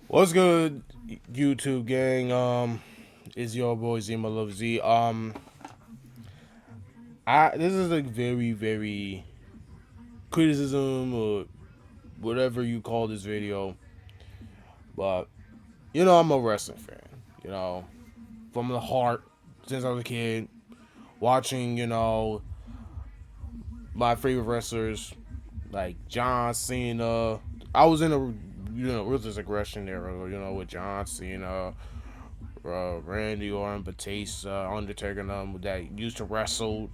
What's good, YouTube gang? It's your boy Zima Love Z. This is a very criticism or whatever you call this video, but I'm a wrestling fan. You know, from the heart since I was a kid, watching my favorite wrestlers like John Cena. I was in a ruthless aggression era. With John Cena. Randy Orton, Batista, Undertaker, and them that used to wrestle.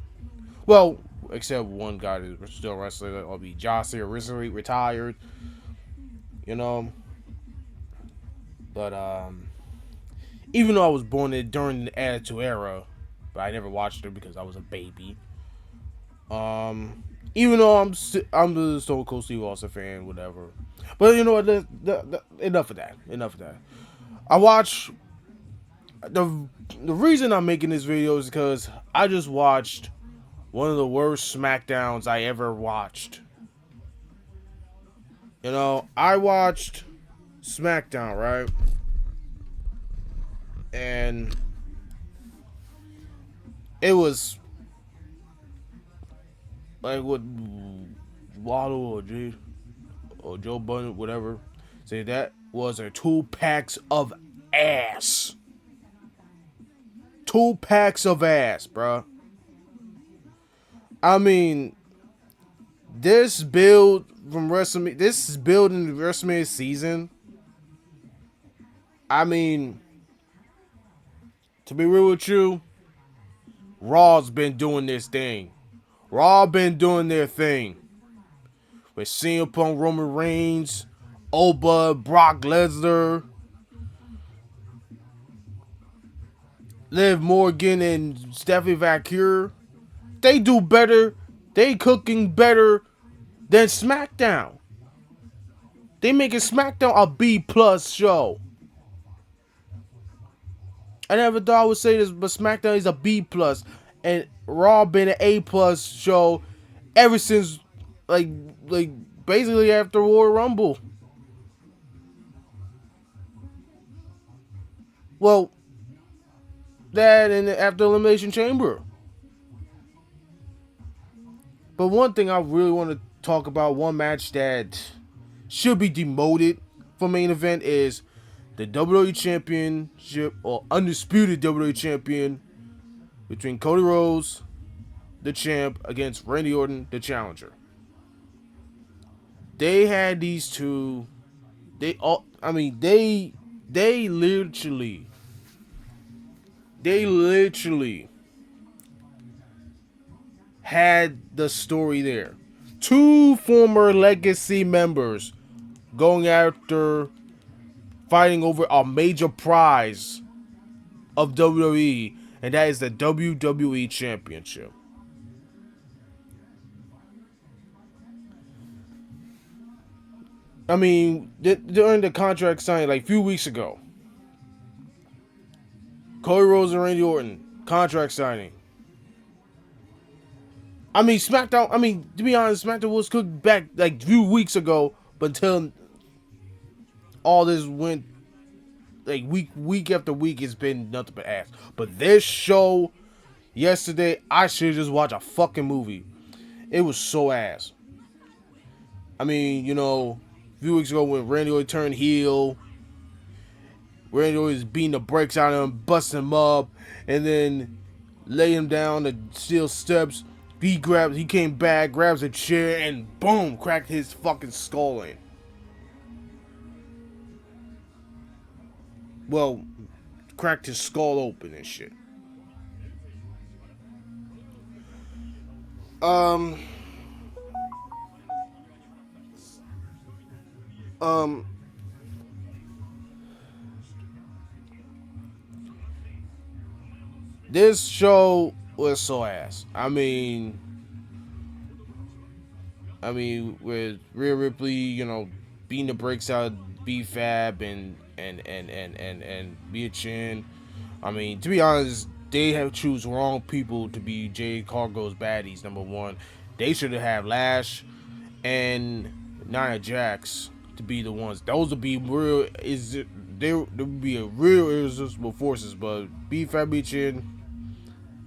Well, except one guy that's still wrestling. That'll be John Cena, recently retired. You know, but even though I was born during the Attitude Era, but I never watched it because I was a baby. Even though I'm the Stone Cold Steve Austin fan, whatever. But you know what? Enough of that. Enough of that. I watch the reason I'm making this video is because I just watched one of the worst SmackDowns I ever watched. I watched SmackDown, right? And it was like what Waddle or Joe Budden, whatever, say that was a 2 packs of ass. 2 packs of ass, bruh. I mean, this build from WrestleMania, this build in the WrestleMania season. I mean, to be real with you, Raw's been doing this thing. Raw been doing their thing. With CM Punk, Roman Reigns, Oba, Brock Lesnar, Liv Morgan, and Stephanie Vaquer. They do better. They cooking better than SmackDown. They making SmackDown a B+ show. I never thought I would say this, but SmackDown is a B+, and Raw been an A+ show ever since, like basically after Royal Rumble. Well, that and after Elimination Chamber. But one thing I really want to talk about, one match that should be demoted for main event, is the WWE Championship, or undisputed WWE Champion, between Cody Rhodes, the champ, against Randy Orton, the challenger. They had these two. They literally had the story there. Two former Legacy members going after fighting over a major prize of WWE, and that is the WWE Championship. I mean, during the contract signing, like a few weeks ago, Cody Rhodes and Randy Orton contract signing. I mean, SmackDown. I mean, to be honest, SmackDown was cooked back like a few weeks ago, but until all this went like week after week, it's been nothing but ass. But this show yesterday, I should just watch a fucking movie. It was so ass. I mean, a few weeks ago when Randy Orton turned heel, Randy Orton was beating the brakes out of him, busting him up, and then lay him down the steel steps. He came back, grabs a chair, and boom, cracked his fucking skull in. Well, cracked his skull open and shit. Um, um, this show was so ass. With Rhea Ripley, beating the brakes out of B-Fab and Mia Chin. I mean, to be honest, they have choose wrong people to be Jade Cargo's baddies. Number one, they should have Lash and Nia Jax to be the ones. Those would be real. There would be a real irresistible forces, but B-Fab Chin,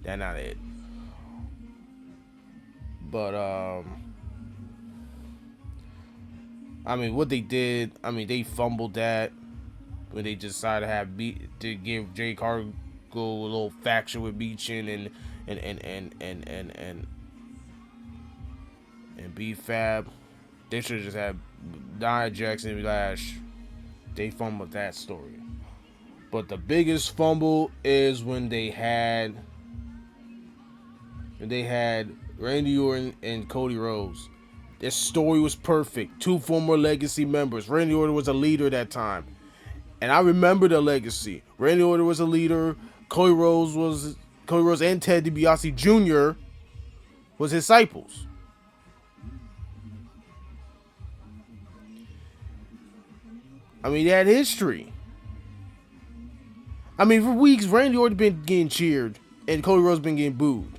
that's not it. But I mean, what they did. I mean, they fumbled that when they decided to give Jay Cargill a little faction with Beachin and B-Fab. They should have just had Nia Jackson and Lash. They fumbled that story. But the biggest fumble is when they had Randy Orton and Cody Rhodes. Their story was perfect. Two former Legacy members. Randy Orton was a leader at that time. And I remember the legacy. Randy Orton was a leader. Cody Rhodes and Ted DiBiase Jr. was his disciples. I mean, they had history. I mean, for weeks, Randy Orton been getting cheered, and Cody Rhodes been getting booed.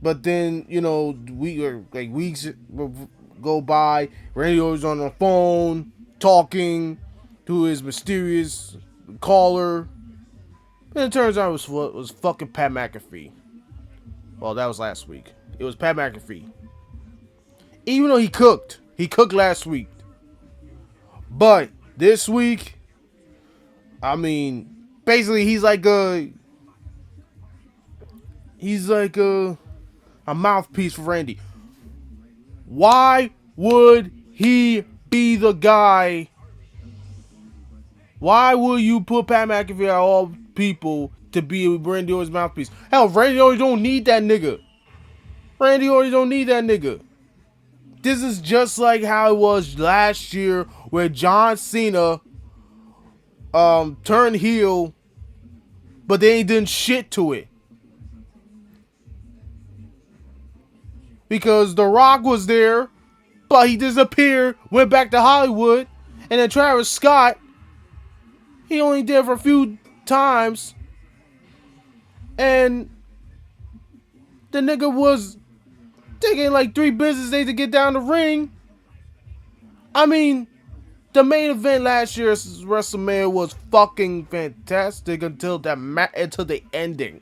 But then, you know, weeks go by. Randy Orton's on the phone talking to his mysterious caller, and it turns out it was fucking Pat McAfee. Well, that was last week. It was Pat McAfee. Even though he cooked last week, but this week, I mean, basically he's like a mouthpiece for Randy. Why would he be the guy? Why would you put Pat McAfee out of all people to be Randy Orton's mouthpiece? Hell, Randy Orton don't need that nigga. This is just like how it was last year where John Cena turned heel, but they ain't done shit to it. Because The Rock was there, but he disappeared, went back to Hollywood, and then Travis Scott, he only did for a few times, and the nigga was taking like 3 business days to get down the ring. I mean, the main event last year's WrestleMania was fucking fantastic until the ending.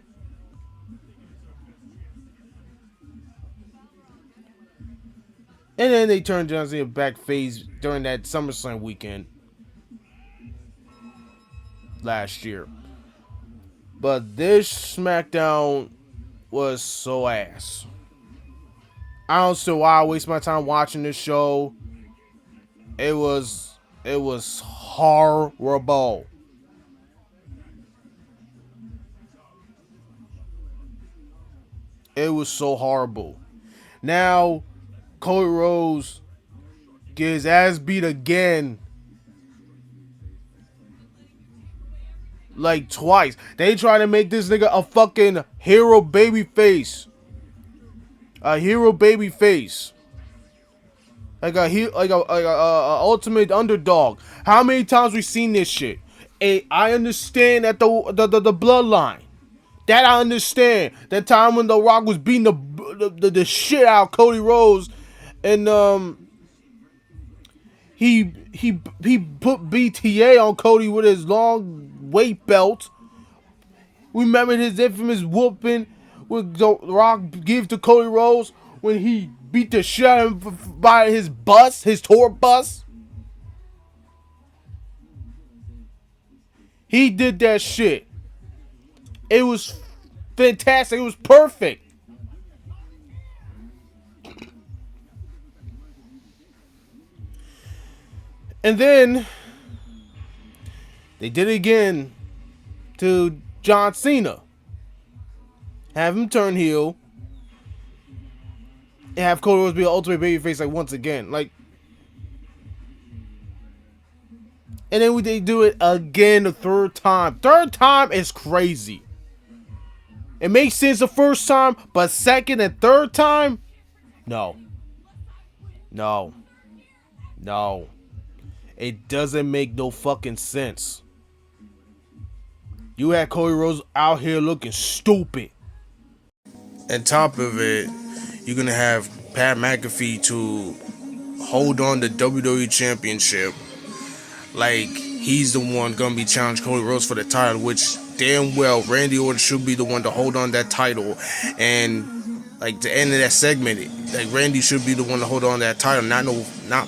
And then they turned John Cena back face during that SummerSlam weekend last year. But this SmackDown was so ass. I don't see why I waste my time watching this show. It was horrible. It was so horrible. Now, Cody Rhodes gets his ass beat again. Like twice. They try to make this nigga a fucking hero baby face. A hero baby face. Like a ultimate underdog. How many times we seen this shit? I understand that the bloodline. That I understand. That time when The Rock was beating the shit out of Cody Rhodes, and he put BTA on Cody with his long weight belt. Remember his infamous whooping with The Rock give to Cody Rhodes when he beat the shit out of him by his bus, his tour bus. He did that shit. It was fantastic. It was perfect. And then they did it again to John Cena. Have him turn heel. And have Cody Rhodes be an ultimate babyface like once again. Like, and then they do it again the third time. Third time is crazy. It makes sense the first time, but second and third time, no. It doesn't make no fucking sense. You had Cody Rhodes out here looking stupid. On top of it, you're gonna have Pat McAfee to hold on the WWE Championship. Like, he's the one gonna be challenging Cody Rhodes for the title, which damn well Randy Orton should be the one to hold on that title. And like the end of that segment, like Randy should be the one to hold on that title, not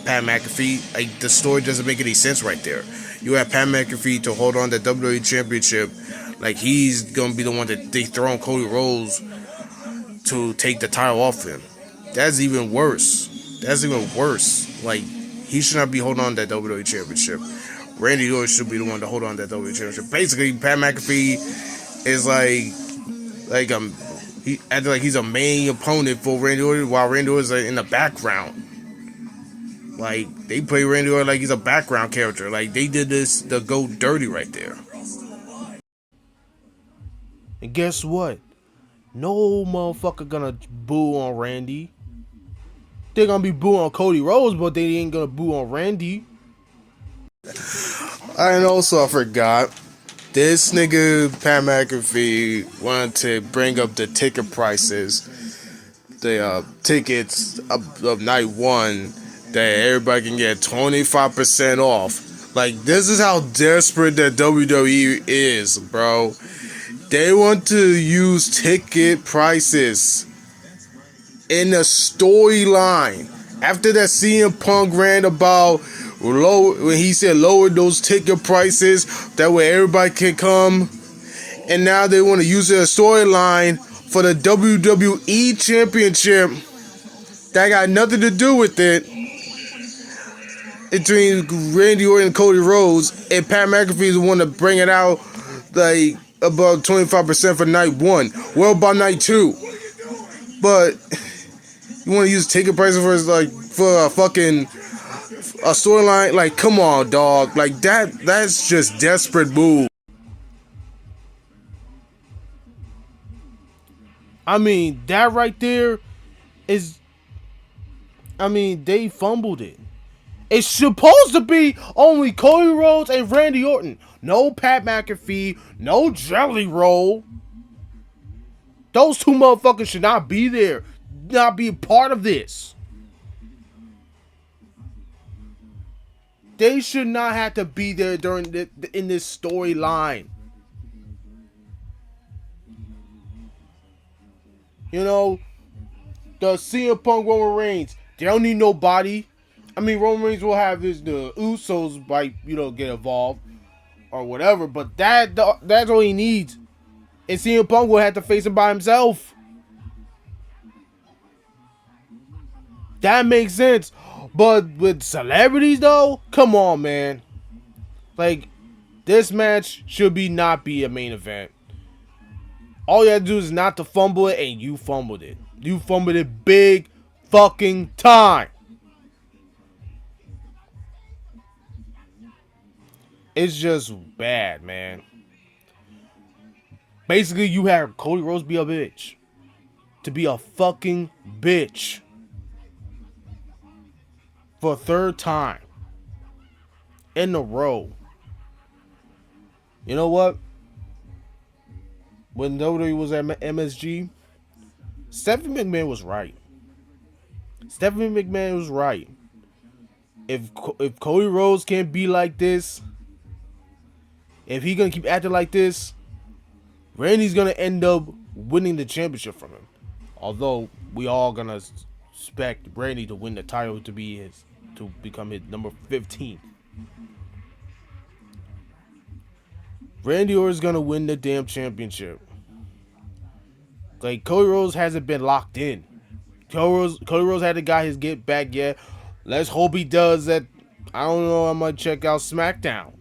Pat McAfee. Like, the story doesn't make any sense right there. You have Pat McAfee to hold on the WWE Championship, like he's gonna be the one to dethrone Cody Rhodes to take the title off him. That's even worse. That's even worse. Like, he should not be holding on to that WWE Championship. Randy Orton should be the one to hold on to that WWE Championship. Basically, Pat McAfee is he acting like he's a main opponent for Randy Orton, while Randy Orton is like in the background. Like, they play Randy Orton like he's a background character. Like, they did this to go dirty right there. And guess what? No motherfucker gonna boo on Randy. They're gonna be booing on Cody Rhodes, but they ain't gonna boo on Randy. And also, I forgot, this nigga Pat McAfee wanted to bring up the ticket prices, the tickets of night one, that everybody can get 25% off. Like, this is how desperate that WWE is, bro. They want to use ticket prices in a storyline. After that CM Punk ran about when he said lower those ticket prices, that way everybody can come. And now they want to use it as a storyline for the WWE Championship that got nothing to do with it, between Randy Orton and Cody Rhodes, and Pat McAfee is the one to bring it out, like, about 25% for night one. Well, by night two. But you want to use ticket prices for a fucking a storyline? Like, come on, dog. Like, that's just desperate move. I mean, that right there is, I mean, they fumbled it. It's supposed to be only Cody Rhodes and Randy Orton. No Pat McAfee, no Jelly Roll. Those two motherfuckers should not be there, not be a part of this. They should not have to be there in this storyline. You know, the CM Punk Roman Reigns, they don't need nobody. I mean, Roman Reigns will have the Usos get involved or whatever, but that's all he needs. And CM Punk will have to face him by himself. That makes sense. But with celebrities, though, come on, man. Like, this match should not be a main event. All you have to do is not to fumble it, and you fumbled it. You fumbled it big fucking time. It's just bad, man. Basically, you have Cody Rhodes be a bitch. To be a fucking bitch. For a third time. In a row. You know what? When WWE was at MSG, Stephanie McMahon was right. Stephanie McMahon was right. If Cody Rhodes can't be like this, if he gonna keep acting like this, Randy's gonna end up winning the championship from him. Although we all gonna expect Randy to win the title to become his number 15. Randy Orton's gonna win the damn championship. Like, Cody Rhodes hasn't been locked in. Cody Rhodes hadn't got his get back yet. Let's hope he does that. I don't know. I might check out SmackDown.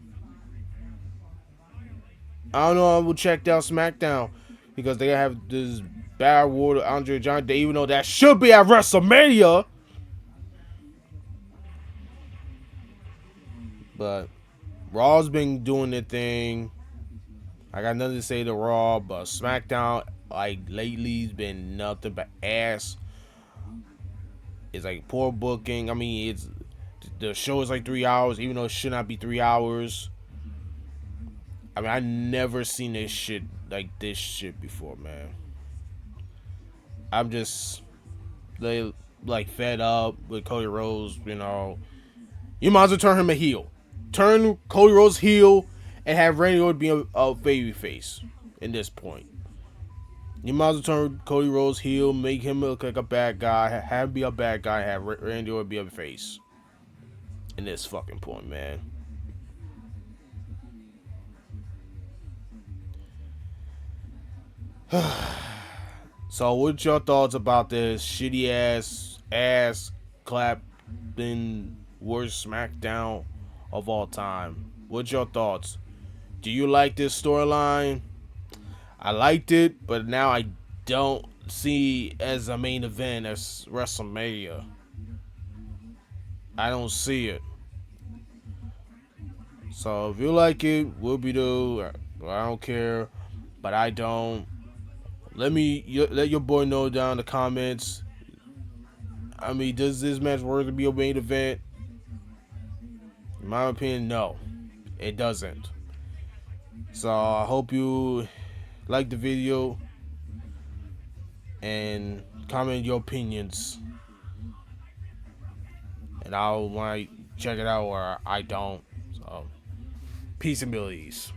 I don't know. I will check out SmackDown because they have this bad war to Andre Giant. They even know that should be at WrestleMania. But Raw's been doing their thing. I got nothing to say to Raw, but SmackDown, like, lately, has been nothing but ass. It's like poor booking. I mean, the show is like 3 hours, even though it should not be 3 hours. I mean, I never seen this shit before, man. I'm just, like, like fed up with Cody Rhodes, you know, you might as well turn him a heel. Turn Cody Rhodes heel and have Randy Orton be a baby face in this point. You might as well turn Cody Rhodes heel, make him look like a bad guy, have him be a bad guy, have Randy Orton be a face. In this fucking point, man. So, what's your thoughts about this shitty ass clapping worst SmackDown of all time? What's your thoughts? Do you like this storyline? I liked it, but now I don't see as a main event as WrestleMania. I don't see it. So if you like it, whoopie-doo. I don't care, but I don't. Let your boy know down in the comments. I mean, does this match worth to be a main event? In my opinion, no, it doesn't. So I hope you like the video and comment your opinions, and I might check it out or I don't. So peace and abilities.